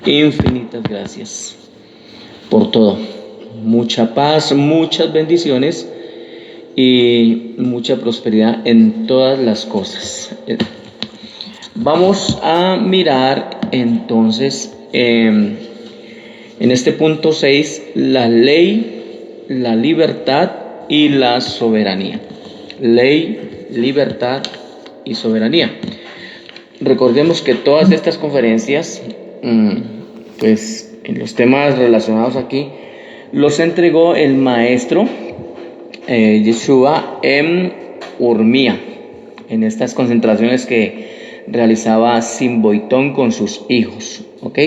Infinitas gracias por todo. Mucha paz, muchas bendiciones y mucha prosperidad en todas las cosas. Vamos a mirar entonces en este punto 6 la ley, la libertad y la soberanía. Ley, libertad y soberanía. Recordemos que todas estas conferencias, pues en los temas relacionados aquí, los entregó el maestro Yeshua en Urmía, en estas concentraciones que realizaba Simboitón con sus hijos, ¿ok?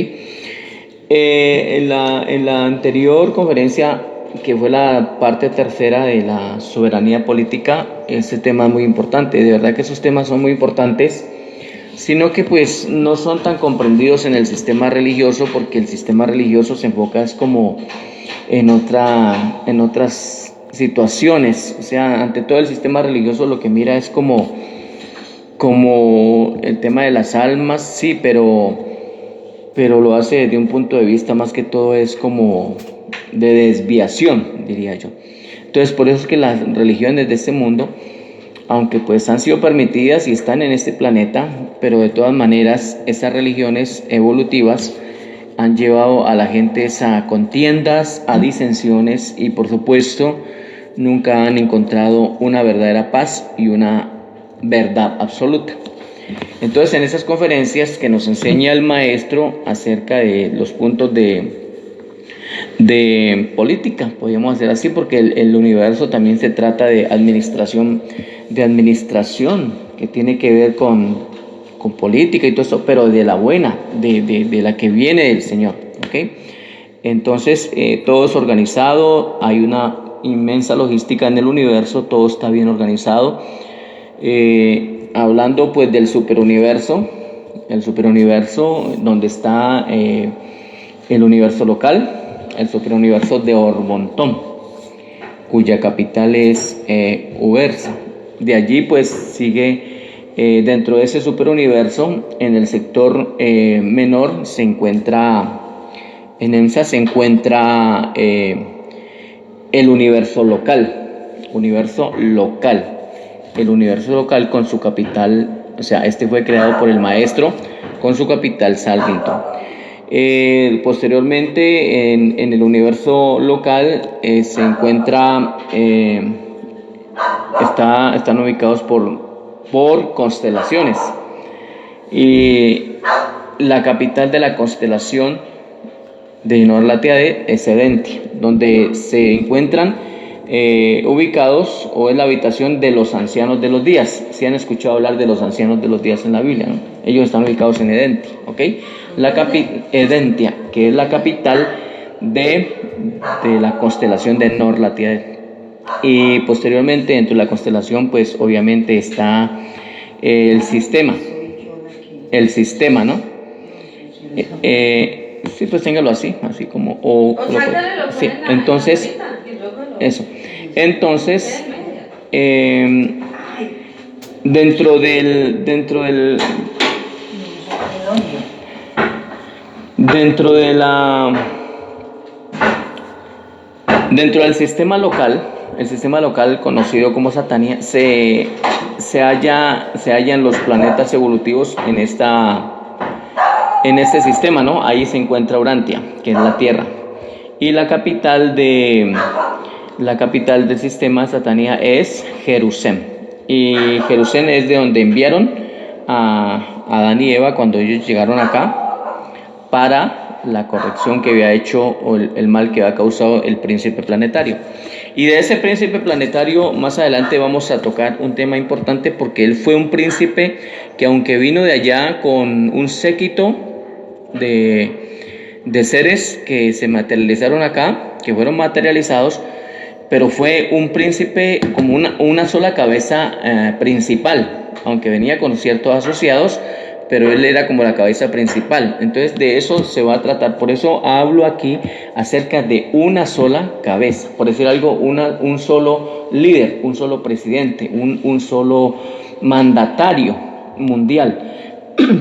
En la anterior conferencia, que fue la parte tercera de la soberanía política, este tema es muy importante. De verdad que esos temas son muy importantes, sino que pues no son tan comprendidos en el sistema religioso, porque el sistema religioso se enfoca es como en otras situaciones. O sea, ante todo el sistema religioso lo que mira es como el tema de las almas, sí, pero lo hace desde un punto de vista más que todo es como de desviación, diría yo. Entonces, por eso es que las religiones de este mundo, aunque pues han sido permitidas y están en este planeta, pero de todas maneras esas religiones evolutivas han llevado a la gente a contiendas, a disensiones y por supuesto nunca han encontrado una verdadera paz y una verdad absoluta. Entonces, en esas conferencias que nos enseña el maestro acerca de los puntos de política, podríamos hacer así, porque el universo también se trata de administración, que tiene que ver con política y todo eso, pero de la buena, de la que viene del Señor, ¿ok? Entonces, todo es organizado, hay una inmensa logística en el universo, todo está bien organizado. Hablando pues del superuniverso, el superuniverso donde está el universo local, el superuniverso de Orbontón, cuya capital es Ubersa. De allí pues sigue dentro de ese superuniverso, en el sector menor se encuentra, en EMSA se encuentra el universo local, el universo local con su capital, o sea, este fue creado por el maestro con su capital Salvington. Posteriormente en el universo local se encuentra, están ubicados por constelaciones, y la capital de la constelación de Nor Latiade es Edenti, donde se encuentran ubicados, o es la habitación de los ancianos de los días. Si han escuchado hablar de los ancianos de los días en la Biblia, ¿no? Ellos están ubicados en Edenti, ¿ok? Edentia, que es la capital de la constelación de Nor Latiade. Y posteriormente dentro de la constelación pues obviamente está el sistema, ¿no? Sí, pues téngalo así como sí, entonces eso. Entonces dentro del sistema local, el sistema local conocido como Satania, se hallan los planetas evolutivos en este sistema, ¿no? Ahí se encuentra Urantia, que es la Tierra, y la capital del sistema Satania es Jerusalén, y Jerusalén es de donde enviaron a Adán y Eva cuando ellos llegaron acá para la corrección que había hecho, o el mal que había causado el príncipe planetario. Y de ese príncipe planetario más adelante vamos a tocar un tema importante, porque él fue un príncipe que, aunque vino de allá con un séquito de seres que se materializaron acá, que fueron materializados, pero fue un príncipe como una sola cabeza principal, aunque venía con ciertos asociados, pero él era como la cabeza principal. Entonces de eso se va a tratar. Por eso hablo aquí acerca de una sola cabeza, por decir algo, un solo líder, un solo presidente, un solo mandatario mundial.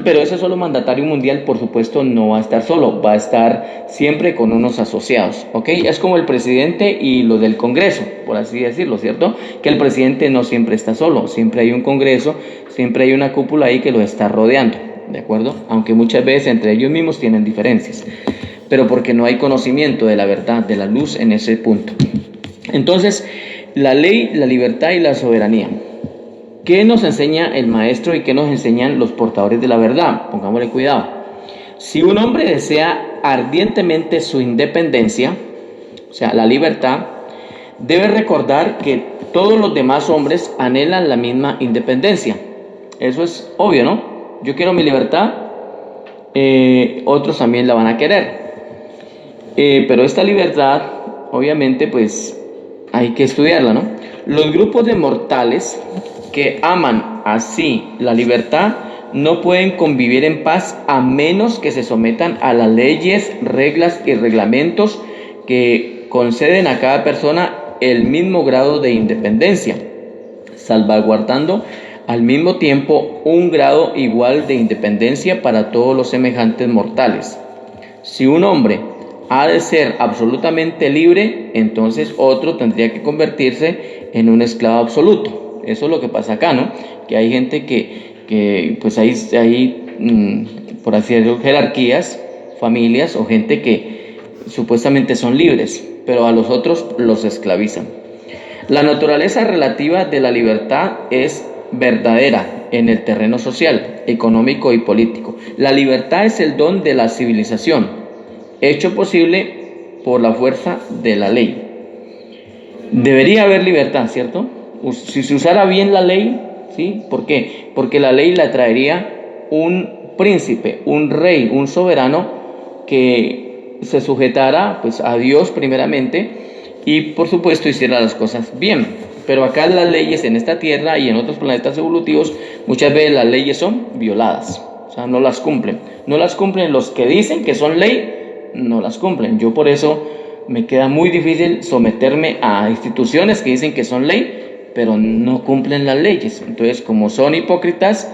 Pero ese solo mandatario mundial, por supuesto, no va a estar solo, va a estar siempre con unos asociados, ¿ok? Es como el presidente y lo del Congreso, por así decirlo, ¿cierto? Que el presidente no siempre está solo, siempre hay un Congreso, siempre hay una cúpula ahí que lo está rodeando, ¿de acuerdo? Aunque muchas veces entre ellos mismos tienen diferencias, pero porque no hay conocimiento de la verdad, de la luz en ese punto. Entonces, la ley, la libertad y la soberanía. ¿Qué nos enseña el maestro y qué nos enseñan los portadores de la verdad? Pongámosle cuidado. Si un hombre desea ardientemente su independencia, o sea, la libertad, debe recordar que todos los demás hombres anhelan la misma independencia. Eso es obvio, ¿no? Yo quiero mi libertad, otros también la van a querer. Pero esta libertad, obviamente, pues hay que estudiarla, ¿no? Los grupos de mortales que aman así la libertad no pueden convivir en paz a menos que se sometan a las leyes, reglas y reglamentos que conceden a cada persona el mismo grado de independencia, salvaguardando al mismo tiempo un grado igual de independencia para todos los semejantes mortales. Si un hombre ha de ser absolutamente libre, entonces otro tendría que convertirse en un esclavo absoluto. Eso es lo que pasa acá, ¿no? Que hay gente que pues hay por así decirlo, jerarquías, familias o gente que supuestamente son libres, pero a los otros los esclavizan. La naturaleza relativa de la libertad es verdadera en el terreno social, económico y político. La libertad es el don de la civilización, hecho posible por la fuerza de la ley. Debería haber libertad, ¿cierto? Si se usara bien la ley, ¿sí? ¿Por qué? Porque la ley la traería un príncipe, un rey, un soberano que se sujetara pues a Dios primeramente y por supuesto hiciera las cosas bien. Pero acá las leyes en esta tierra y en otros planetas evolutivos, muchas veces las leyes son violadas, o sea, no las cumplen. No las cumplen los que dicen que son ley, no las cumplen. Yo por eso me queda muy difícil someterme a instituciones que dicen que son ley, pero no cumplen las leyes. Entonces, como son hipócritas,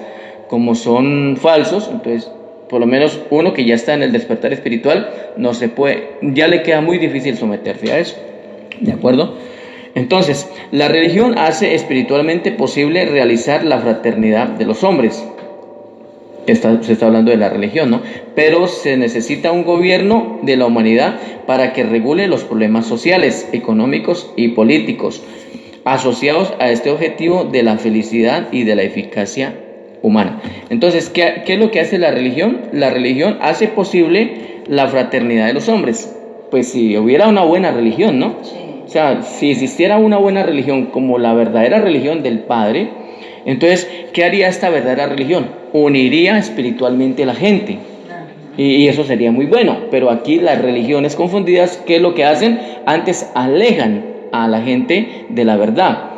como son falsos, entonces, por lo menos uno que ya está en el despertar espiritual, no se puede, ya le queda muy difícil someterse a eso, ¿de acuerdo? Entonces, la religión hace espiritualmente posible realizar la fraternidad de los hombres. Se está hablando de la religión, ¿no? Pero se necesita un gobierno de la humanidad para que regule los problemas sociales, económicos y políticos asociados a este objetivo de la felicidad y de la eficacia humana. Entonces, ¿qué es lo que hace la religión? La religión hace posible la fraternidad de los hombres. Pues si hubiera una buena religión, ¿no? Sí. O sea, si existiera una buena religión como la verdadera religión del Padre, entonces, ¿qué haría esta verdadera religión? Uniría espiritualmente a la gente. Y eso sería muy bueno. Pero aquí las religiones confundidas, ¿qué es lo que hacen? Antes alejan a la gente de la verdad.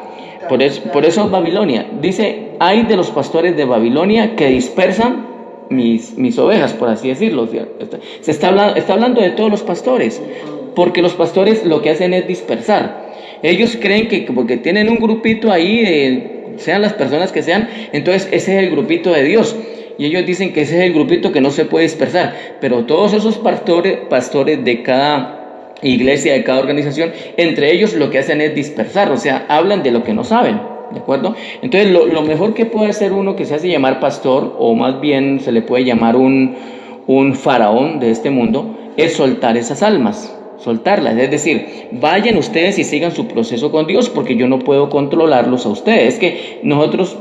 Por eso Babilonia dice: hay de los pastores de Babilonia que dispersan mis ovejas, por así decirlo. Se está hablando de todos los pastores, porque los pastores lo que hacen es dispersar. Ellos creen que porque tienen un grupito ahí, sean las personas que sean, entonces ese es el grupito de Dios. Y ellos dicen que ese es el grupito que no se puede dispersar. Pero todos esos pastores de cada iglesia, de cada organización, entre ellos lo que hacen es dispersar, o sea, hablan de lo que no saben, ¿de acuerdo? Entonces, lo mejor que puede hacer uno que se hace llamar pastor, o más bien se le puede llamar un faraón de este mundo, es soltar esas almas, soltarlas, es decir, vayan ustedes y sigan su proceso con Dios, porque yo no puedo controlarlos a ustedes. Es que nosotros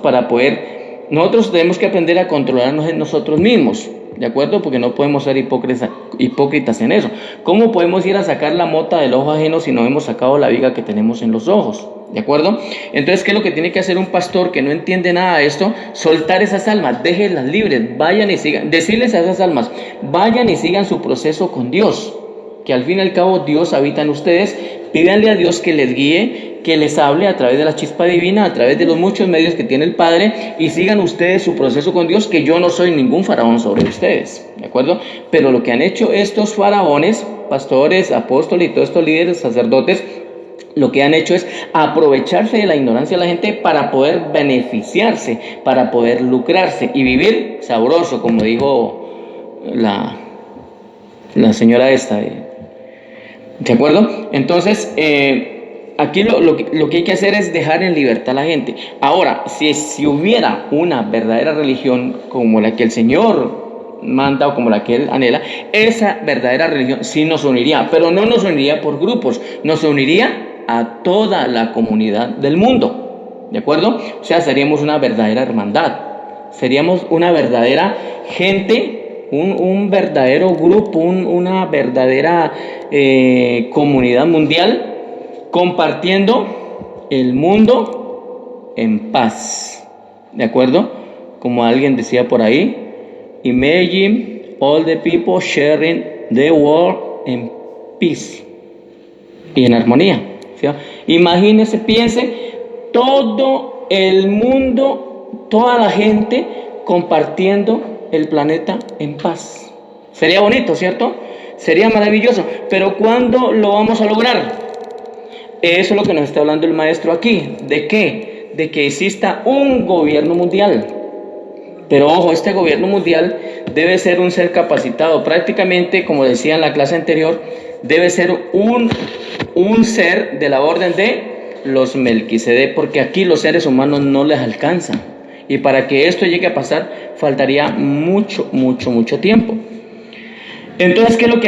tenemos que aprender a controlarnos en nosotros mismos, ¿de acuerdo? Porque no podemos ser hipócritas en eso. ¿Cómo podemos ir a sacar la mota del ojo ajeno si no hemos sacado la viga que tenemos en los ojos? ¿De acuerdo? Entonces, ¿qué es lo que tiene que hacer un pastor que no entiende nada de esto? Soltar esas almas, déjenlas libres, vayan y sigan, decirles a esas almas, vayan y sigan su proceso con Dios, que al fin y al cabo Dios habita en ustedes. Pídanle a Dios que les guíe, que les hable a través de la chispa divina, a través de los muchos medios que tiene el Padre, y sigan ustedes su proceso con Dios, que yo no soy ningún faraón sobre ustedes, ¿de acuerdo? Pero lo que han hecho estos faraones, pastores, apóstoles y todos estos líderes, sacerdotes, lo que han hecho es aprovecharse de la ignorancia de la gente para poder beneficiarse, para poder lucrarse y vivir sabroso, como dijo la señora esta. ¿De acuerdo? Entonces, aquí lo que hay que hacer es dejar en libertad a la gente. Ahora, si hubiera una verdadera religión como la que el Señor manda o como la que Él anhela, esa verdadera religión sí nos uniría, pero no nos uniría por grupos, nos uniría a toda la comunidad del mundo. ¿De acuerdo? O sea, seríamos una verdadera hermandad, seríamos una verdadera gente, un verdadero grupo, una verdadera comunidad mundial, compartiendo el mundo en paz. ¿De acuerdo? Como alguien decía por ahí, imagine all the people sharing the world in peace y en armonía. ¿Sí? Imagínese, piense, todo el mundo, toda la gente compartiendo el planeta en paz. Sería bonito, ¿cierto? Sería maravilloso. Pero ¿cuándo lo vamos a lograr? Eso es lo que nos está hablando el maestro aquí. ¿De qué? De que exista un gobierno mundial. Pero ojo, este gobierno mundial debe ser un ser capacitado. Prácticamente, como decía en la clase anterior, debe ser un ser de la orden de los Melquisedec, porque aquí los seres humanos no les alcanza. Y para que esto llegue a pasar, faltaría mucho tiempo. Entonces, ¿qué es lo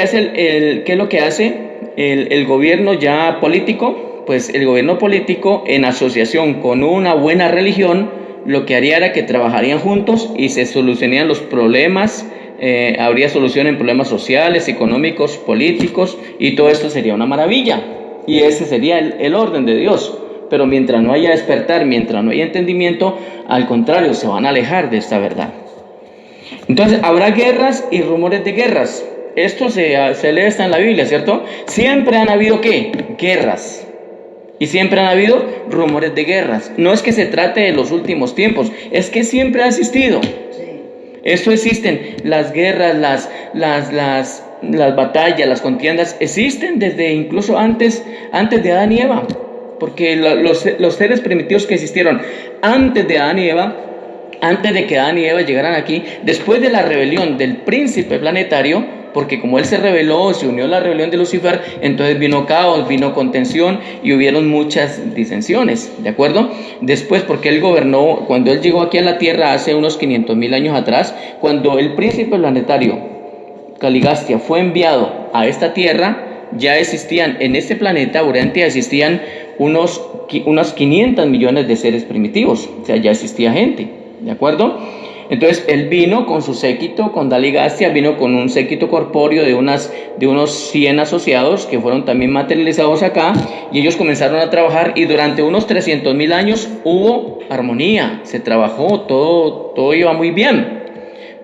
que hace el gobierno ya político? Pues el gobierno político, en asociación con una buena religión, lo que haría era que trabajarían juntos y se solucionarían los problemas, habría solución en problemas sociales, económicos, políticos, y todo esto sería una maravilla. Y ese sería el orden de Dios. Pero mientras no haya despertar, mientras no haya entendimiento, al contrario, se van a alejar de esta verdad. Entonces, habrá guerras y rumores de guerras. Esto se lee está en la Biblia, ¿cierto? Siempre han habido, ¿qué? Guerras. Y siempre han habido rumores de guerras. No es que se trate de los últimos tiempos, es que siempre ha existido. Esto existen, las guerras, las batallas, las contiendas, existen desde incluso antes de Adán y Eva. Porque los seres primitivos que existieron antes de Adán y Eva, antes de que Adán y Eva llegaran aquí, después de la rebelión del príncipe planetario, porque como él se rebeló, se unió a la rebelión de Lucifer, entonces vino caos, vino contención y hubieron muchas disensiones, ¿de acuerdo? Después, porque él gobernó, cuando él llegó aquí a la tierra hace unos 500,000 años atrás, cuando el príncipe planetario Caligastia fue enviado a esta tierra, ya existían en este planeta Urantia, existían unos 500 millones de seres primitivos, o sea, ya existía gente, ¿de acuerdo? Entonces él vino con su séquito, con Daligastia, vino con un séquito corpóreo de unos 100 asociados que fueron también materializados acá, y ellos comenzaron a trabajar, y durante unos 300,000 años hubo armonía, se trabajó, todo iba muy bien.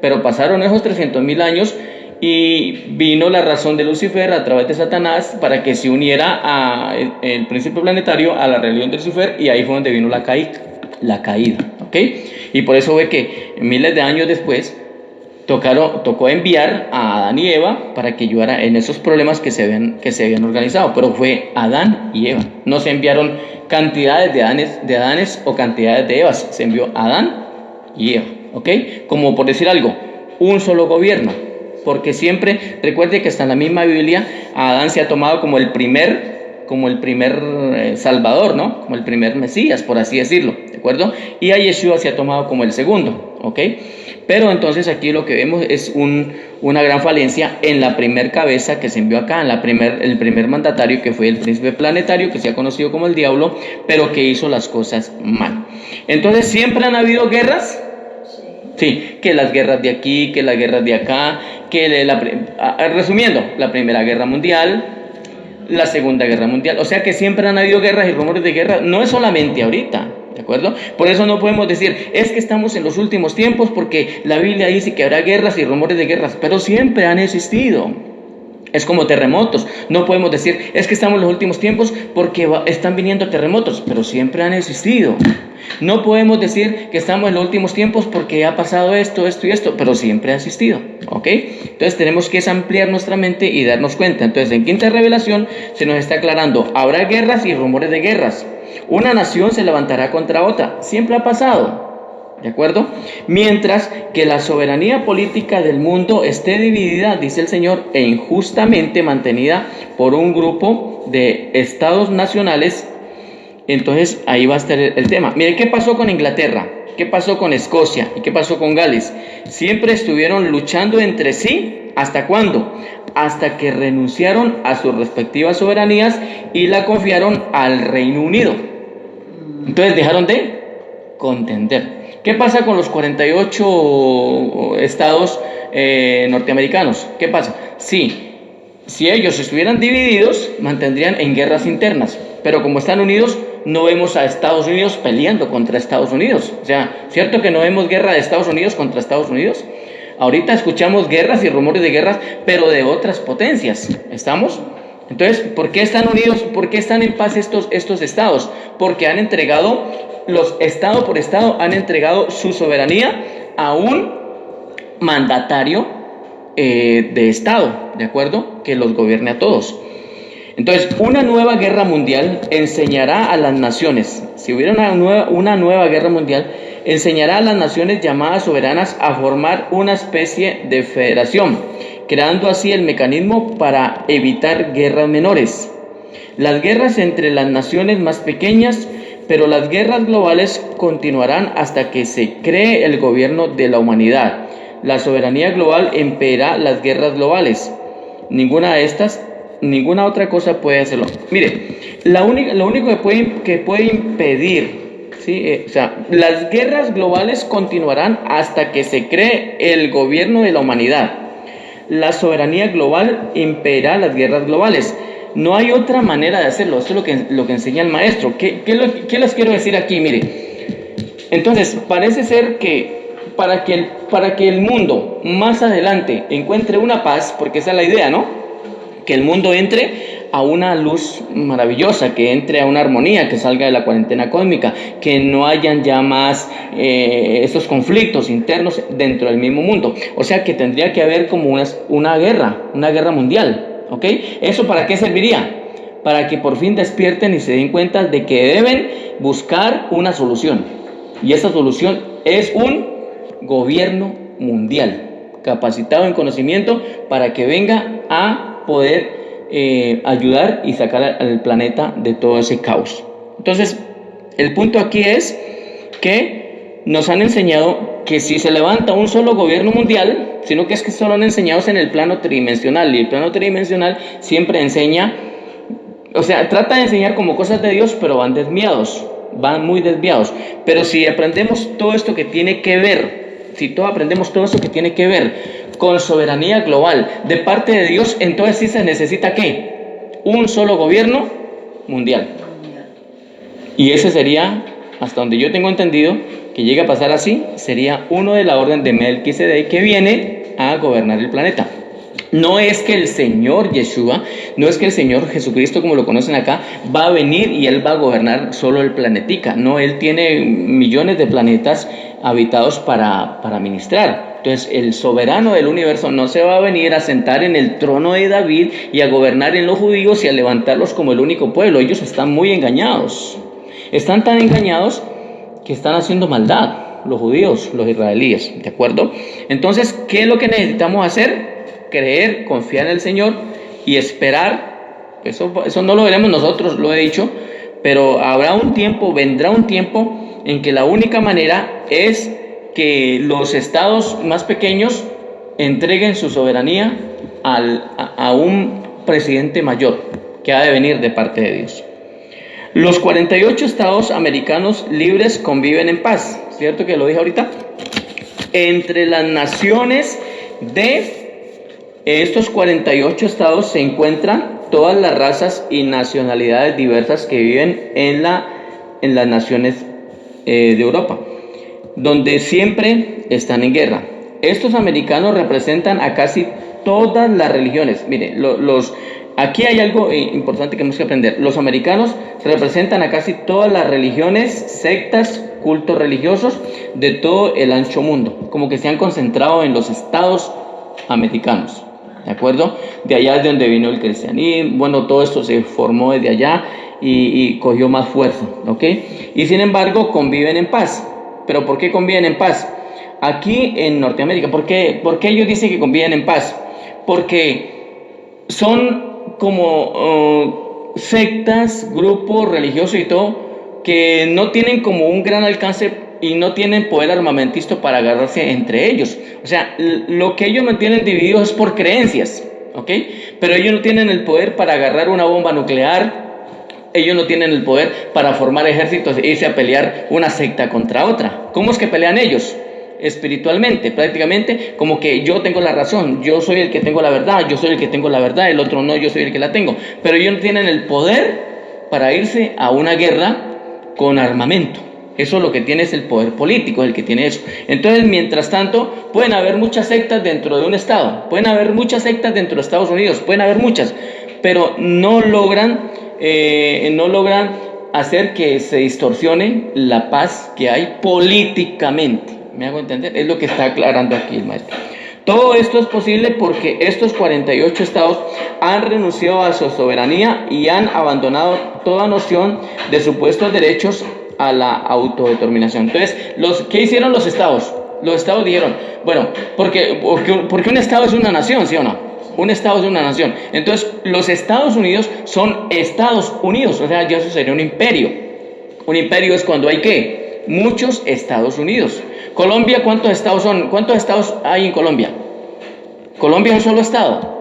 Pero pasaron esos 300,000 años y vino la razón de Lucifer a través de Satanás para que se uniera el príncipe planetario a la rebelión de Lucifer, y ahí fue donde vino la caída, ¿ok? Y por eso ve que miles de años después tocó enviar a Adán y Eva para que ayudara en esos problemas que se habían organizado, pero fue Adán y Eva, no se enviaron cantidades de Adanes o cantidades de Evas, se envió Adán y Eva, ¿ok? Como por decir algo, un solo gobierno, porque siempre, recuerde que hasta en la misma Biblia, a Adán se ha tomado como el primer Salvador, ¿no? Como el primer Mesías, por así decirlo, ¿de acuerdo? Y a Yeshua se ha tomado como el segundo, ¿ok? Pero entonces aquí lo que vemos es una gran falencia en la primer cabeza que se envió acá, en el primer mandatario, que fue el príncipe planetario, que se ha conocido como el diablo, pero que hizo las cosas mal. Entonces, ¿siempre han habido guerras? Sí, que las guerras de aquí, que las guerras de acá, resumiendo, la Primera Guerra Mundial, la Segunda Guerra Mundial, o sea que siempre han habido guerras y rumores de guerra, no es solamente ahorita, ¿de acuerdo? Por eso no podemos decir, es que estamos en los últimos tiempos, porque la Biblia dice que habrá guerras y rumores de guerras, pero siempre han existido. Es como terremotos. No podemos decir, es que estamos en los últimos tiempos porque están viniendo terremotos, pero siempre han existido. No podemos decir que estamos en los últimos tiempos porque ha pasado esto, esto y esto, pero siempre ha existido, ¿ok? Entonces tenemos que ampliar nuestra mente y darnos cuenta. Entonces en quinta revelación se nos está aclarando, habrá guerras y rumores de guerras. Una nación se levantará contra otra. Siempre ha pasado. ¿De acuerdo? Mientras que la soberanía política del mundo esté dividida, dice el Señor, e injustamente mantenida por un grupo de estados nacionales, entonces ahí va a estar el tema. Mire, ¿qué pasó con Inglaterra? ¿Qué pasó con Escocia? ¿Y qué pasó con Gales? Siempre estuvieron luchando entre sí. ¿Hasta cuándo? Hasta que renunciaron a sus respectivas soberanías y la confiaron al Reino Unido. Entonces dejaron de contender. ¿Qué pasa con los 48 estados norteamericanos? ¿Qué pasa? Sí, si ellos estuvieran divididos, mantendrían en guerras internas. Pero como están unidos, no vemos a Estados Unidos peleando contra Estados Unidos. O sea, ¿cierto que no vemos guerra de Estados Unidos contra Estados Unidos? Ahorita escuchamos guerras y rumores de guerras, pero de otras potencias. ¿Estamos? Entonces, ¿por qué están unidos? ¿Por qué están en paz estos estados? Porque han entregado, estado por estado, han entregado su soberanía a un mandatario de estado, ¿de acuerdo? Que los gobierne a todos. Entonces, una nueva guerra mundial enseñará a las naciones, si hubiera una nueva guerra mundial, enseñará a las naciones llamadas soberanas a formar una especie de federación, creando así el mecanismo para evitar guerras menores. Las guerras entre las naciones más pequeñas, pero las guerras globales continuarán hasta que se cree el gobierno de la humanidad. La soberanía global impedirá las guerras globales. Ninguna otra cosa puede hacerlo. Mire, lo único que puede impedir, ¿sí? Las guerras globales continuarán hasta que se cree el gobierno de la humanidad. La soberanía global impedirá las guerras globales. No hay otra manera de hacerlo. Esto es lo que enseña el maestro. ¿Qué les quiero decir aquí? Mire, entonces parece ser que para que el mundo más adelante encuentre una paz, porque esa es la idea, ¿no? Que el mundo entre a una luz maravillosa, que entre a una armonía, que salga de la cuarentena cósmica, que no hayan ya más estos conflictos internos dentro del mismo mundo. O sea que tendría que haber como una guerra mundial, ¿ok? ¿Eso para qué serviría? Para que por fin despierten y se den cuenta de que deben buscar una solución. Y esa solución es un gobierno mundial, capacitado en conocimiento para que venga a poder ayudar y sacar al planeta de todo ese caos. Entonces, el punto aquí es que nos han enseñado que si se levanta un solo gobierno mundial, sino que es que solo han enseñado en el plano tridimensional, y el plano tridimensional siempre enseña, o sea, trata de enseñar como cosas de Dios, pero van muy desviados. Pero si aprendemos todo esto que tiene que ver, aprendemos todo esto que tiene que ver con soberanía global de parte de Dios, entonces sí se necesita ¿qué? Un solo gobierno mundial. Y ese sería, hasta donde yo tengo entendido, que llegue a pasar así, sería uno de la orden de Melquisedec que viene a gobernar el planeta. No es que el Señor Yeshua, no es que el Señor Jesucristo, como lo conocen acá, va a venir y Él va a gobernar solo el planetica. No, Él tiene millones de planetas habitados para ministrar. Entonces, el soberano del universo no se va a venir a sentar en el trono de David y a gobernar en los judíos y a levantarlos como el único pueblo. Ellos están muy engañados. Están tan engañados que están haciendo maldad, los judíos, los israelíes, ¿de acuerdo? Entonces, ¿qué es lo que necesitamos hacer? Creer, confiar en el Señor y esperar. Eso no lo veremos nosotros, lo he dicho, pero vendrá un tiempo en que la única manera es que los estados más pequeños entreguen su soberanía a un presidente mayor que ha de venir de parte de Dios. Los 48 estados americanos libres conviven en paz, ¿cierto que lo dije ahorita? Entre las naciones de estos 48 estados se encuentran todas las razas y nacionalidades diversas que viven en las naciones de Europa, donde siempre están en guerra. estos americanos representan a casi todas las religiones. Mire, aquí hay algo importante que tenemos que aprender. Los americanos representan a casi todas las religiones, sectas, cultos religiosos de todo el ancho mundo, como que se han concentrado en los estados americanos, ¿de acuerdo? De allá es de donde vino el cristianismo, bueno, todo esto se formó desde allá y cogió más fuerza, ¿ok? Y sin embargo conviven en paz. ¿Pero por qué conviven en paz? Aquí en Norteamérica, ¿por qué ellos dicen que conviven en paz? Porque son como sectas, grupos religiosos y todo, que no tienen como un gran alcance y no tienen poder armamentista para agarrarse entre ellos. O sea, lo que ellos mantienen divididos es por creencias, ¿ok? Pero ellos no tienen el poder para agarrar una bomba nuclear. Ellos no tienen el poder para formar ejércitos e irse a pelear una secta contra otra. ¿Cómo es que pelean ellos? Espiritualmente, prácticamente como que yo tengo la razón, yo soy el que tengo la verdad, yo soy el que tengo la verdad, el otro no, yo soy el que la tengo. Pero ellos no tienen el poder para irse a una guerra con armamento. Eso lo que tiene es el poder político, el que tiene eso. Entonces, mientras tanto, pueden haber muchas sectas dentro de un estado, pueden haber muchas sectas dentro de Estados Unidos, pueden haber muchas, pero no logran hacer que se distorsione la paz que hay políticamente. ¿Me hago entender? Es lo que está aclarando aquí el maestro. Todo esto es posible porque estos 48 estados han renunciado a su soberanía y han abandonado toda noción de supuestos derechos a la autodeterminación. Entonces, ¿qué hicieron los estados? Los estados dijeron, bueno, porque un estado es una nación, ¿sí o no? Un estado es una nación. Entonces, los Estados Unidos son Estados Unidos, o sea, ya eso sería un imperio. Un imperio es cuando hay, ¿qué? Muchos Estados Unidos. Colombia, ¿cuántos estados son? ¿Cuántos estados hay en Colombia? Colombia es un solo estado.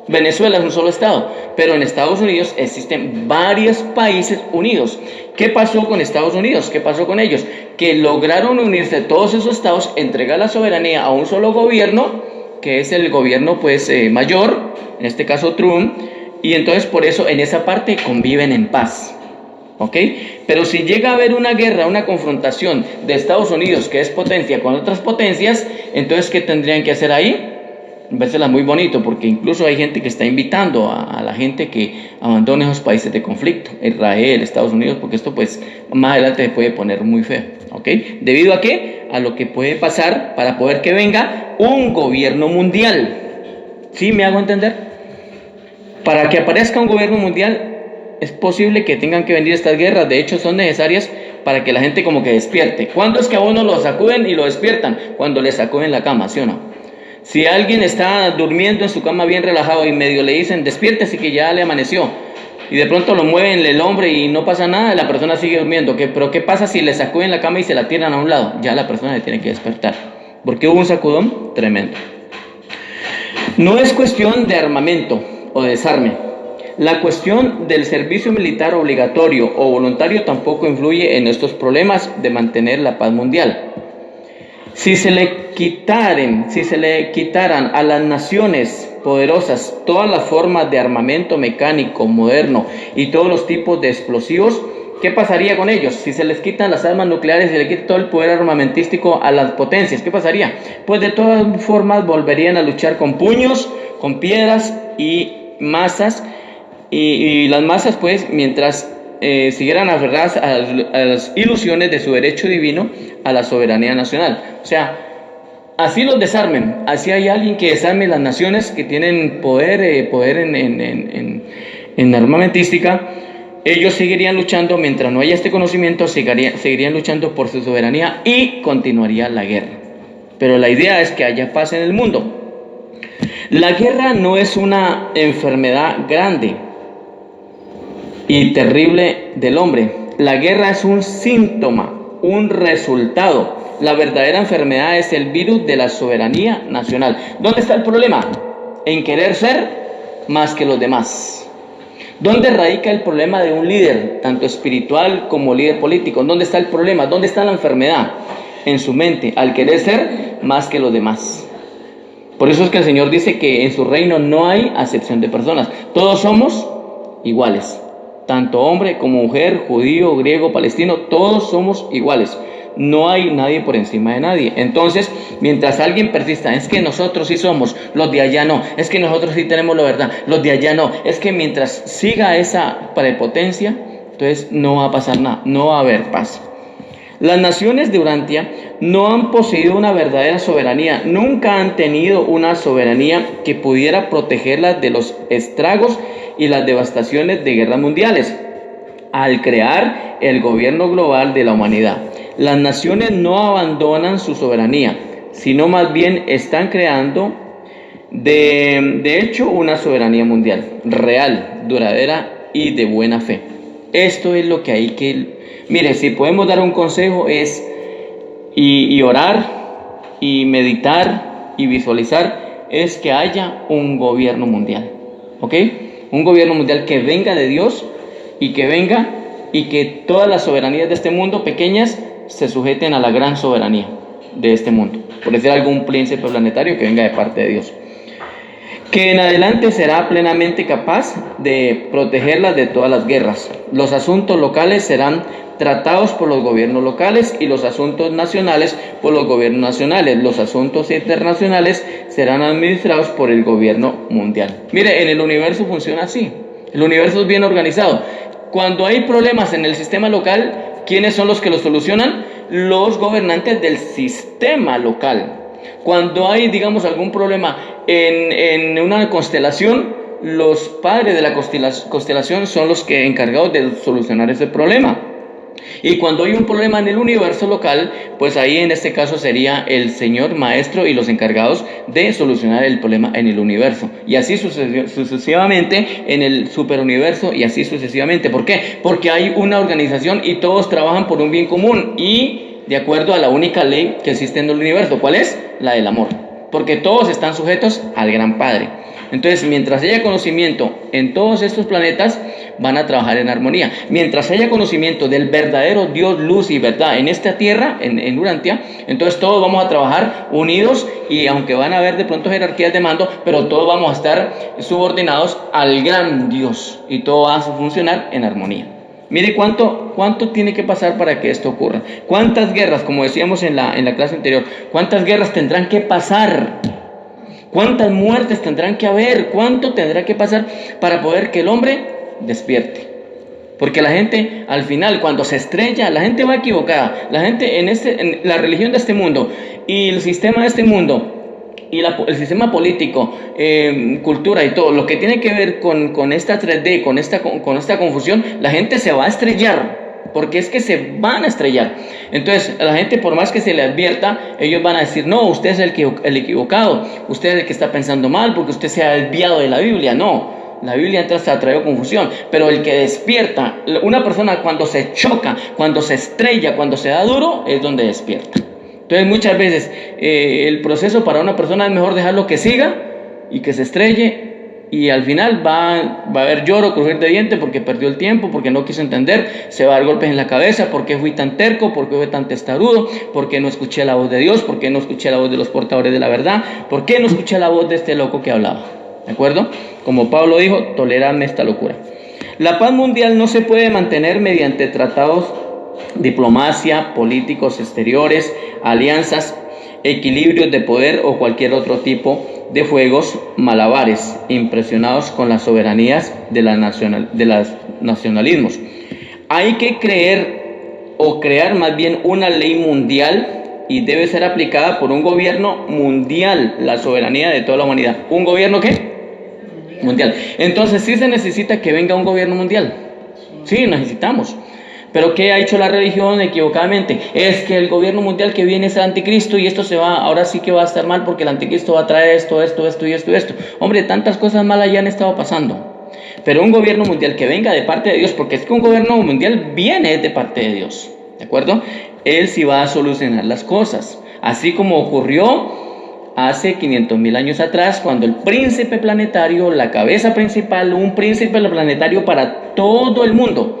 Venezuela es un solo estado. Pero en Estados Unidos existen varios países unidos. ¿Qué pasó con Estados Unidos? ¿Qué pasó con ellos? Que lograron unirse todos esos estados, entregar la soberanía a un solo gobierno, que es el gobierno pues mayor, en este caso Trump, y entonces por eso en esa parte conviven en paz, ¿ok? Pero si llega a haber una guerra, una confrontación de Estados Unidos, que es potencia, con otras potencias, entonces ¿qué tendrían que hacer ahí? Vérsela muy bonito, porque incluso hay gente que está invitando a la gente que abandone esos países de conflicto, Israel, Estados Unidos, porque esto pues más adelante se puede poner muy feo, ¿ok? ¿Debido a qué? A lo que puede pasar para poder que venga un gobierno mundial. ¿Sí me hago entender? Para que aparezca un gobierno mundial es posible que tengan que venir estas guerras. De hecho, son necesarias para que la gente como que despierte. ¿Cuándo es que a uno lo sacuden y lo despiertan? Cuando le sacuden la cama, ¿sí o no? Si alguien está durmiendo en su cama bien relajado y medio le dicen despiértese que ya le amaneció, y de pronto lo mueven el hombre y no pasa nada, la persona sigue durmiendo. Pero ¿qué pasa si le sacuden la cama y se la tiran a un lado? Ya la persona le tiene que despertar, porque hubo un sacudón tremendo. No es cuestión de armamento o desarme. La cuestión del servicio militar obligatorio o voluntario tampoco influye en estos problemas de mantener la paz mundial. Si se le quitaran a las naciones poderosas todas las formas de armamento mecánico moderno y todos los tipos de explosivos, ¿qué pasaría con ellos? Si se les quitan las armas nucleares y se le quita todo el poder armamentístico a las potencias, ¿qué pasaría? Pues de todas formas volverían a luchar con puños, con piedras y masas, y las masas pues mientras siguieran aferradas a las ilusiones de su derecho divino a la soberanía nacional. O sea, así los desarmen, así hay alguien que desarme las naciones que tienen poder en armamentística, ellos seguirían luchando mientras no haya este conocimiento, seguirían luchando por su soberanía y continuaría la guerra. Pero la idea es que haya paz en el mundo. La guerra no es una enfermedad grande y terrible del hombre. La guerra es un síntoma, un resultado. La verdadera enfermedad es el virus de la soberanía nacional. ¿Dónde está el problema? En querer ser más que los demás. ¿Dónde radica el problema de un líder, tanto espiritual como líder político? ¿Dónde está el problema? ¿Dónde está la enfermedad? En su mente, al querer ser más que los demás. Por eso es que el Señor dice que en su reino no hay acepción de personas. Todos somos iguales. Tanto hombre como mujer, judío, griego, palestino, todos somos iguales. No hay nadie por encima de nadie. Entonces, mientras alguien persista, es que nosotros sí somos, los de allá no, es que nosotros sí tenemos la verdad, los de allá no, es que mientras siga esa prepotencia, entonces no va a pasar nada, no va a haber paz. Las naciones de Urantia no han poseído una verdadera soberanía, nunca han tenido una soberanía que pudiera protegerlas de los estragos y las devastaciones de guerras mundiales al crear el gobierno global de la humanidad. Las naciones no abandonan su soberanía, sino más bien están creando de hecho una soberanía mundial, real, duradera y de buena fe. Esto es lo que hay que... Mire, si podemos dar un consejo es y orar y meditar y visualizar, es que haya un gobierno mundial, ¿ok? Un gobierno mundial que venga de Dios y que venga y que todas las soberanías de este mundo pequeñas se sujeten a la gran soberanía de este mundo, por decir algún príncipe planetario que venga de parte de Dios, que en adelante será plenamente capaz de protegerlas de todas las guerras. Los asuntos locales serán tratados por los gobiernos locales y los asuntos nacionales por los gobiernos nacionales. Los asuntos internacionales serán administrados por el gobierno mundial. Mire, en el universo funciona así. El universo es bien organizado. Cuando hay problemas en el sistema local, ¿quiénes son los que los solucionan? Los gobernantes del sistema local. Cuando hay, digamos, algún problema en una constelación, los padres de la constelación son los que encargados de solucionar ese problema. Y cuando hay un problema en el universo local, pues ahí en este caso sería el señor maestro y los encargados de solucionar el problema en el universo. Y así sucesivamente en el superuniverso y así sucesivamente. ¿Por qué? Porque hay una organización y todos trabajan por un bien común y de acuerdo a la única ley que existe en el universo. ¿Cuál es? La del amor. Porque todos están sujetos al Gran Padre. Entonces, mientras haya conocimiento en todos estos planetas, van a trabajar en armonía. Mientras haya conocimiento del verdadero Dios, luz y verdad en esta tierra, en Urantia, entonces todos vamos a trabajar unidos y aunque van a haber de pronto jerarquías de mando, pero todos vamos a estar subordinados al gran Dios y todo va a funcionar en armonía. Mire cuánto tiene que pasar para que esto ocurra. Cuántas guerras, como decíamos en la clase anterior, cuántas guerras tendrán que pasar. ¿Cuántas muertes tendrán que haber? ¿Cuánto tendrá que pasar para poder que el hombre despierte? Porque la gente, al final, cuando se estrella, la gente va equivocada. La gente en la religión de este mundo y el sistema de este mundo y el sistema político, cultura y todo, lo que tiene que ver con esta 3D, con esta confusión, la gente se va a estrellar. Porque es que se van a estrellar. Entonces, a la gente, por más que se le advierta, ellos van a decir, no, usted es el equivocado, usted es el que está pensando mal, porque usted se ha desviado de la Biblia. No, la Biblia antes ha traído confusión, pero el que despierta, una persona cuando se choca, cuando se estrella, cuando se da duro, es donde despierta. Entonces, muchas veces, el proceso para una persona es mejor dejarlo que siga y que se estrelle, y al final va a haber lloro, crujir de dientes porque perdió el tiempo, porque no quiso entender, se va a dar golpes en la cabeza, porque fui tan terco, porque fui tan testarudo, porque no escuché la voz de Dios, porque no escuché la voz de los portadores de la verdad, porque no escuché la voz de este loco que hablaba. ¿De acuerdo? Como Pablo dijo, toleradme esta locura. La paz mundial no se puede mantener mediante tratados, diplomacia, políticos exteriores, alianzas, equilibrios de poder o cualquier otro tipo de juegos malabares impresionados con las soberanías de los nacionalismos. Hay que crear más bien una ley mundial y debe ser aplicada por un gobierno mundial, la soberanía de toda la humanidad. ¿Un gobierno qué? Mundial. Entonces sí se necesita que venga un gobierno mundial. Sí, necesitamos. Pero ¿qué ha hecho la religión equivocadamente? Es que el gobierno mundial que viene es el anticristo y esto ahora sí que va a estar mal porque el anticristo va a traer esto. Hombre, tantas cosas malas ya han estado pasando. Pero un gobierno mundial que venga de parte de Dios, porque es que un gobierno mundial viene de parte de Dios, ¿de acuerdo? Él sí va a solucionar las cosas. Así como ocurrió hace 500,000 años atrás, cuando el príncipe planetario, la cabeza principal, un príncipe planetario para todo el mundo,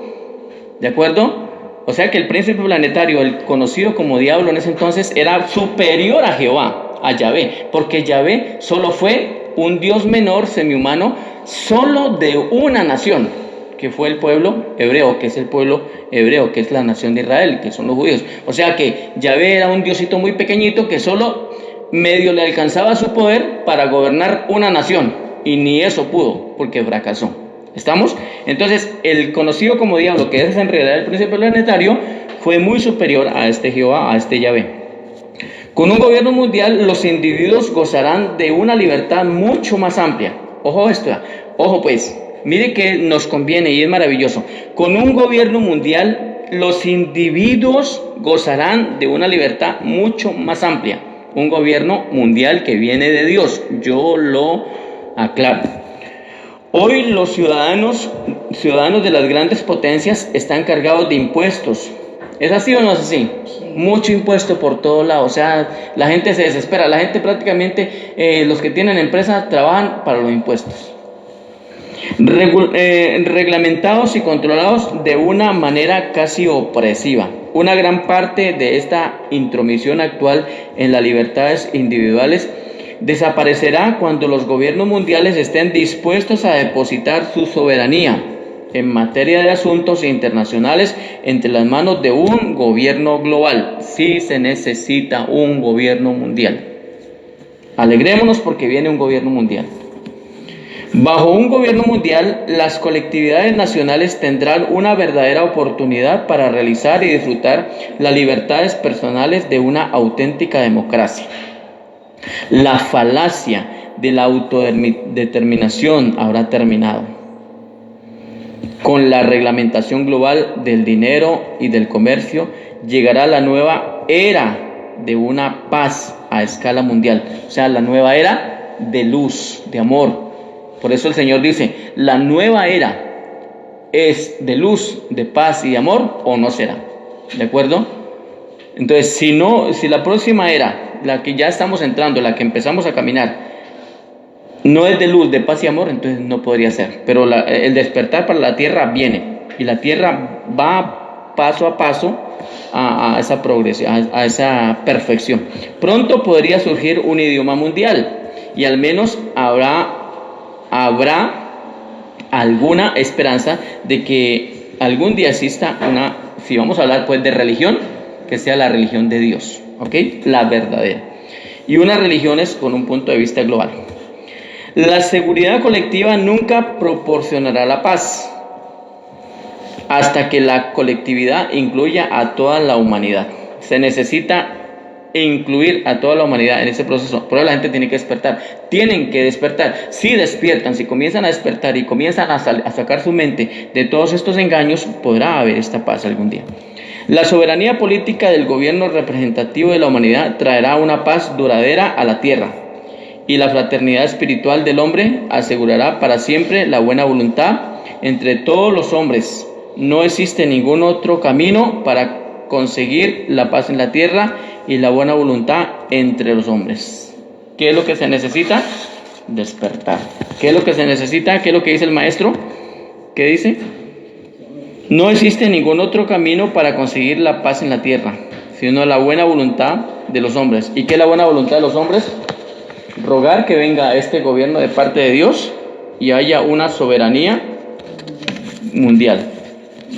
¿de acuerdo? O sea que el príncipe planetario, el conocido como diablo en ese entonces, era superior a Jehová, a Yahvé, porque Yahvé solo fue un dios menor, semihumano, solo de una nación, que fue el pueblo hebreo, que es el pueblo hebreo, que es la nación de Israel, que son los judíos. O sea que Yahvé era un diosito muy pequeñito que solo medio le alcanzaba su poder para gobernar una nación, y ni eso pudo, porque fracasó. ¿Estamos? Entonces, el conocido como diablo, que es en realidad el príncipe planetario, fue muy superior a este Jehová, a este Yahvé. Con un gobierno mundial, los individuos gozarán de una libertad mucho más amplia. Ojo esto, ojo pues, mire que nos conviene y es maravilloso. Con un gobierno mundial, los individuos gozarán de una libertad mucho más amplia. Un gobierno mundial que viene de Dios, yo lo aclaro. Hoy los ciudadanos de las grandes potencias están cargados de impuestos. ¿Es así o no es así? Mucho impuesto por todos lados. O sea, la gente se desespera. La gente prácticamente, los que tienen empresas, trabajan para los impuestos. Reglamentados y controlados de una manera casi opresiva. Una gran parte de esta intromisión actual en las libertades individuales desaparecerá cuando los gobiernos mundiales estén dispuestos a depositar su soberanía en materia de asuntos internacionales entre las manos de un gobierno global. Sí se necesita un gobierno mundial. Alegrémonos porque viene un gobierno mundial. Bajo un gobierno mundial, las colectividades nacionales tendrán una verdadera oportunidad para realizar y disfrutar las libertades personales de una auténtica democracia. La falacia de la autodeterminación habrá terminado. Con la reglamentación global del dinero y del comercio, llegará la nueva era de una paz a escala mundial. O sea, la nueva era de luz, de amor. Por eso el Señor dice, la nueva era es de luz, de paz y de amor, o no será. ¿De acuerdo? Entonces, si la próxima era, la que ya estamos entrando, la que empezamos a caminar, no es de luz, de paz y amor, entonces no podría ser. Pero el despertar para la tierra viene, y la tierra va paso a paso a esa progresión, a esa perfección. Pronto podría surgir un idioma mundial, y al menos habrá alguna esperanza de que algún día exista si vamos a hablar pues de religión, que sea la religión de Dios, ¿ok? La verdadera. Y unas religiones con un punto de vista global. La seguridad colectiva nunca proporcionará la paz hasta que la colectividad incluya a toda la humanidad. Se necesita incluir a toda la humanidad en ese proceso. Pero la gente tiene que despertar. Tienen que despertar. Si despiertan, si comienzan a despertar y comienzan a sacar su mente de todos estos engaños, podrá haber esta paz algún día. La soberanía política del gobierno representativo de la humanidad traerá una paz duradera a la tierra, y la fraternidad espiritual del hombre asegurará para siempre la buena voluntad entre todos los hombres. No existe ningún otro camino para conseguir la paz en la tierra y la buena voluntad entre los hombres. ¿Qué es lo que se necesita? Despertar. ¿Qué es lo que se necesita? ¿Qué es lo que dice el maestro? ¿Qué dice? No existe ningún otro camino para conseguir la paz en la tierra, sino la buena voluntad de los hombres. ¿Y qué es la buena voluntad de los hombres? Rogar que venga este gobierno de parte de Dios y haya una soberanía mundial,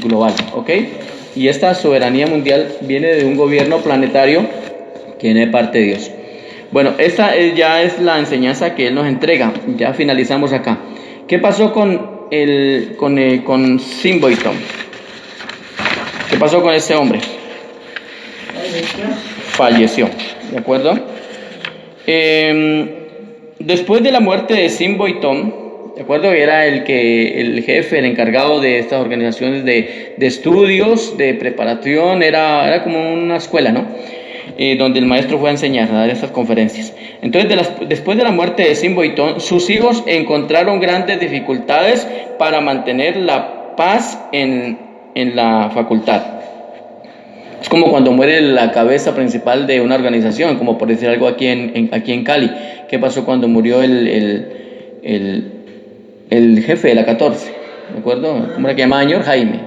global, ¿ok? Y esta soberanía mundial viene de un gobierno planetario que viene de parte de Dios. Bueno, esta ya es la enseñanza que Él nos entrega. Ya finalizamos acá. ¿Qué pasó con Simboiton? ¿Qué pasó con ese hombre? Falleció, ¿de acuerdo? Después de la muerte de Simboiton, ¿de acuerdo? Era el jefe, el encargado de estas organizaciones de estudios, de preparación, era como una escuela, ¿no? Donde el maestro fue a enseñar, a dar estas conferencias. Entonces, después de la muerte de Simboiton, sus hijos encontraron grandes dificultades para mantener la paz en la facultad. Es como cuando muere la cabeza principal de una organización, como por decir algo aquí en Cali. ¿Qué pasó cuando murió el jefe de la 14? ¿De acuerdo? ¿Cómo era que llamaba, señor? Jaime.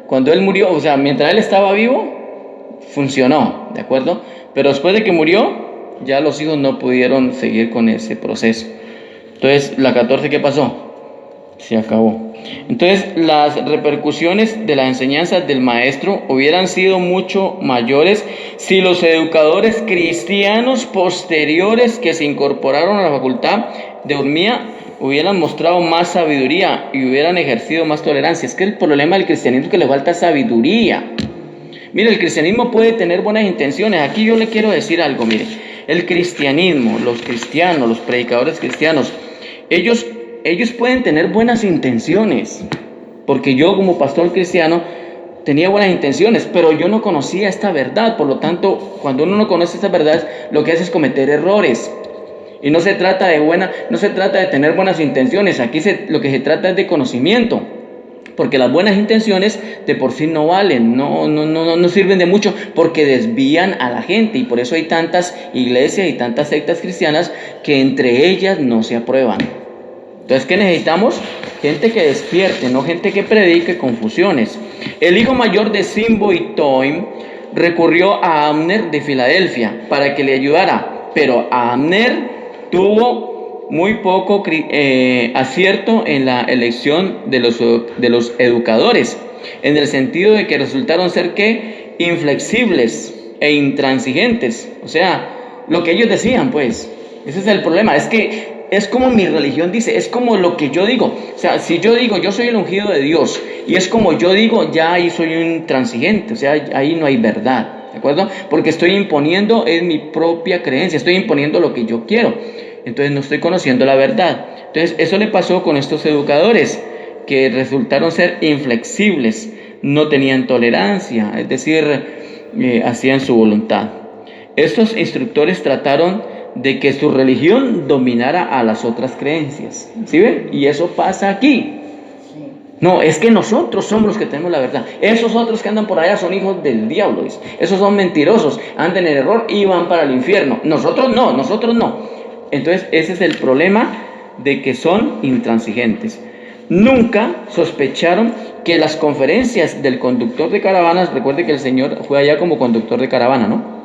Cuando él murió, o sea, mientras él estaba vivo, funcionó, ¿de acuerdo? Pero después de que murió, ya los hijos no pudieron seguir con ese proceso. Entonces, la 14, ¿qué pasó? Se acabó. Entonces, las repercusiones de las enseñanzas del maestro hubieran sido mucho mayores si los educadores cristianos posteriores que se incorporaron a la facultad de Urmía hubieran mostrado más sabiduría y hubieran ejercido más tolerancia. Es que el problema del cristianismo es que le falta sabiduría. Mire, el cristianismo puede tener buenas intenciones. Aquí yo le quiero decir algo, mire. El cristianismo, los cristianos, los predicadores cristianos, ellos pueden tener buenas intenciones, porque yo como pastor cristiano tenía buenas intenciones, pero yo no conocía esta verdad. Por lo tanto, cuando uno no conoce esta verdad, lo que hace es cometer errores. Y no se trata de tener buenas intenciones. Aquí lo que se trata es de conocimiento, porque las buenas intenciones de por sí no valen, no sirven de mucho, porque desvían a la gente. Y por eso hay tantas iglesias y tantas sectas cristianas que entre ellas no se aprueban. Entonces, ¿qué necesitamos? Gente que despierte, no gente que predique confusiones. El hijo mayor de Simbo y Toim recurrió a Abner de Filadelfia para que le ayudara, pero Abner tuvo muy poco acierto en la elección de los educadores, en el sentido de que resultaron ser ¿qué? Inflexibles e intransigentes. O sea, lo que ellos decían, pues, ese es el problema. Es como mi religión dice, es como lo que yo digo. O sea, si yo digo, yo soy el ungido de Dios, y es como yo digo, ya ahí soy un intransigente, o sea, ahí no hay verdad, ¿de acuerdo? Porque estoy imponiendo en mi propia creencia, estoy imponiendo lo que yo quiero, entonces no estoy conociendo la verdad. Entonces, eso le pasó con estos educadores, que resultaron ser inflexibles, no tenían tolerancia, es decir, hacían su voluntad. Estos instructores trataron de que su religión dominara a las otras creencias. ¿Sí ven? Y eso pasa aquí. No, es que nosotros somos los que tenemos la verdad. Esos otros que andan por allá son hijos del diablo. Dice. Esos son mentirosos, andan en error y van para el infierno. Nosotros no. Entonces ese es el problema de que son intransigentes. Nunca sospecharon que las conferencias del conductor de caravanas, recuerde que el Señor fue allá como conductor de caravana, ¿no?,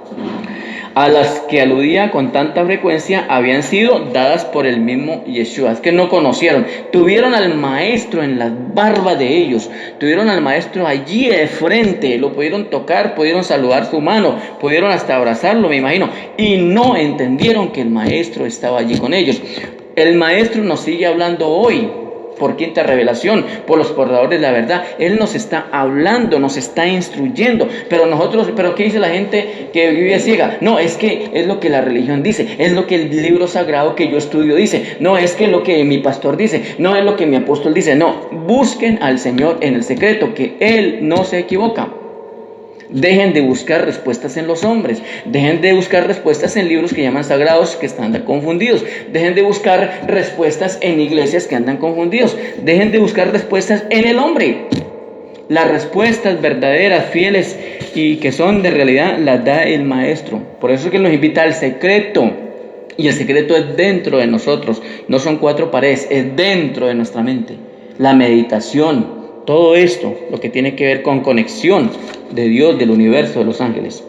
a las que aludía con tanta frecuencia, habían sido dadas por el mismo Yeshua. Es que no conocieron, tuvieron al maestro en las barbas de ellos, tuvieron al maestro allí de frente, lo pudieron tocar, pudieron saludar su mano, pudieron hasta abrazarlo, me imagino, y no entendieron que el maestro estaba allí con ellos. El maestro nos sigue hablando hoy, por quinta revelación, por los portadores de la verdad. Él nos está hablando, nos está instruyendo, pero ¿qué dice la gente que vive ciega? No, es que es lo que la religión dice, es lo que el libro sagrado que yo estudio dice, no, es que lo que mi pastor dice, no es lo que mi apóstol dice. No, busquen al Señor en el secreto, que Él no se equivoca. Dejen de buscar respuestas en los hombres, dejen de buscar respuestas en libros que llaman sagrados que están confundidos, dejen de buscar respuestas en iglesias que andan confundidos, dejen de buscar respuestas en el hombre. Las respuestas verdaderas, fieles y que son de realidad las da el maestro. Por eso es que nos invita al secreto, y el secreto es dentro de nosotros, no son cuatro paredes, es dentro de nuestra mente. La meditación, todo esto, lo que tiene que ver con conexión de Dios, del universo, de los ángeles.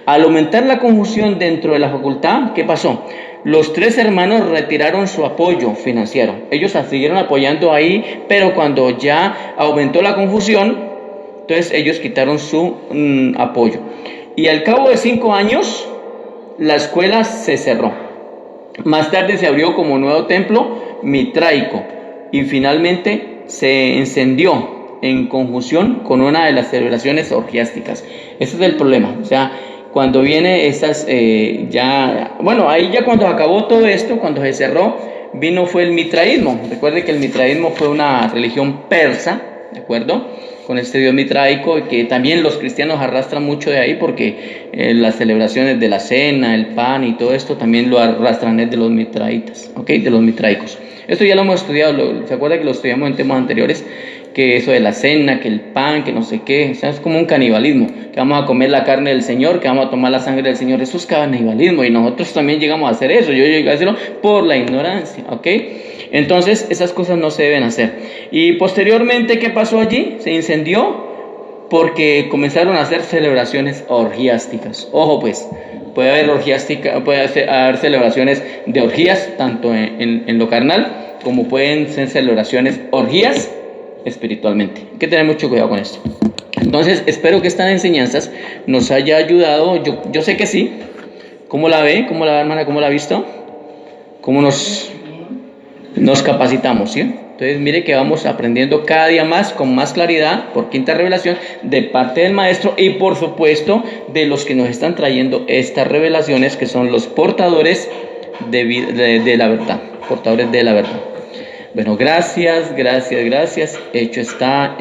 Al aumentar la confusión dentro de la facultad, ¿qué pasó? Los tres hermanos retiraron su apoyo financiero. Ellos siguieron apoyando ahí, pero cuando ya aumentó la confusión, entonces ellos quitaron su apoyo. Y al cabo de 5 años, la escuela se cerró. Más tarde se abrió como nuevo templo mitraico y finalmente se encendió en conjunción con una de las celebraciones orgiásticas. Ese es el problema. O sea, cuando viene esas, ahí ya cuando acabó todo esto, cuando se cerró, fue el mitraísmo. Recuerde que el mitraísmo fue una religión persa, ¿de acuerdo?, con este dios mitraico, y que también los cristianos arrastran mucho de ahí, porque las celebraciones de la cena, el pan y todo esto también lo arrastran de los mitraitas, ¿ok?, de los mitraicos. Esto ya lo hemos estudiado, ¿se acuerda que lo estudiamos en temas anteriores? Que eso de la cena, que el pan, que no sé qué, o sea, es como un canibalismo, que vamos a comer la carne del Señor, que vamos a tomar la sangre del Señor. Eso es canibalismo, y nosotros también llegamos a hacer eso. Yo llegué a hacerlo por la ignorancia, ¿ok? Entonces esas cosas no se deben hacer. Y posteriormente, ¿qué pasó allí? Se incendió porque comenzaron a hacer celebraciones orgiásticas. Ojo pues, puede haber celebraciones de orgías, tanto en lo carnal, como pueden ser celebraciones, orgías espiritualmente. Hay que tener mucho cuidado con esto. Entonces, espero que estas enseñanzas nos haya ayudado. Yo sé que sí. ¿Cómo la ve? ¿Cómo la ve, hermana? ¿Cómo la ha visto? ¿Cómo nos capacitamos? ¿Sí? Entonces, mire que vamos aprendiendo cada día más, con más claridad, por quinta revelación, de parte del Maestro y, por supuesto, de los que nos están trayendo estas revelaciones, que son los portadores de la verdad. Portadores de la verdad. Bueno, gracias. Hecho está.